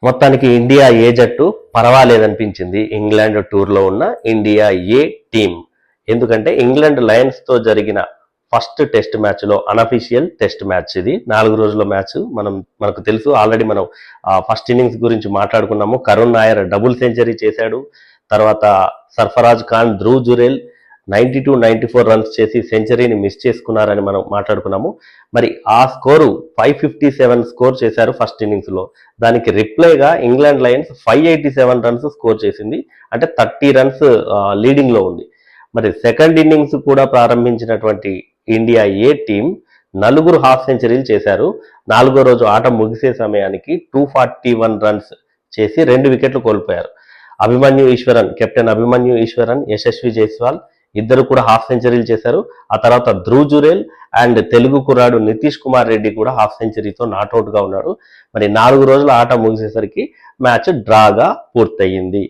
మొత్తానికి ఇండియా ఏ జట్టు పర్వాలేదనిపించింది ఇంగ్లాండ్ టూర్లో ఉన్న ఇండియా ఏ టీం. ఎందుకంటే ఇంగ్లాండ్ లయన్స్ తో జరిగిన ఫస్ట్ టెస్ట్ మ్యాచ్లో అనఫీషియల్ టెస్ట్ మ్యాచ్ ఇది, 4 రోజుల మ్యాచ్. మనకు తెలుసు, ఆల్రెడీ మనం ఫస్ట్ ఇన్నింగ్స్ గురించి మాట్లాడుకున్నాము. కరుణ్ నాయర్ డబుల్ సెంచరీ చేశాడు. తర్వాత సర్ఫరాజ్ ఖాన్, ధ్రువ్ జురేల్ 92-94 రన్స్ చేసి సెంచరీని మిస్ చేసుకున్నారని మనం మాట్లాడుకున్నాము. మరి ఆ స్కోరు 557 స్కోర్ చేశారు ఫస్ట్ ఇన్నింగ్స్లో. దానికి రిప్లైగా ఇంగ్లాండ్ లయన్స్ 587 రన్స్ స్కోర్ చేసింది. అంటే 30 రన్స్ లీడింగ్లో ఉంది. మరి సెకండ్ ఇన్నింగ్స్ కూడా ప్రారంభించినటువంటి ఇండియా ఏ టీం 4 హాఫ్ సెంచరీలు చేశారు. 4వ రోజు ఆట ముగిసే సమయానికి 241 రన్స్ చేసి 2 వికెట్లు కోల్పోయారు. అభిమన్యు ఈశ్వరన్, కెప్టెన్ అభిమన్యు ఈశ్వరన్, యశస్వి జైస్వాల్ ఇద్దరు కూడా హాఫ్ సెంచరీలు చేశారు. ఆ తర్వాత ధ్రువ్ జురేల్ అండ్ తెలుగు కుర్రాడు నితీష్ కుమార్ రెడ్డి కూడా హాఫ్ సెంచరీతో నాట్అవుట్గా ఉన్నారు. మరి 4 రోజుల ఆట ముగిసేసరికి మ్యాచ్ డ్రాగా పూర్తయింది.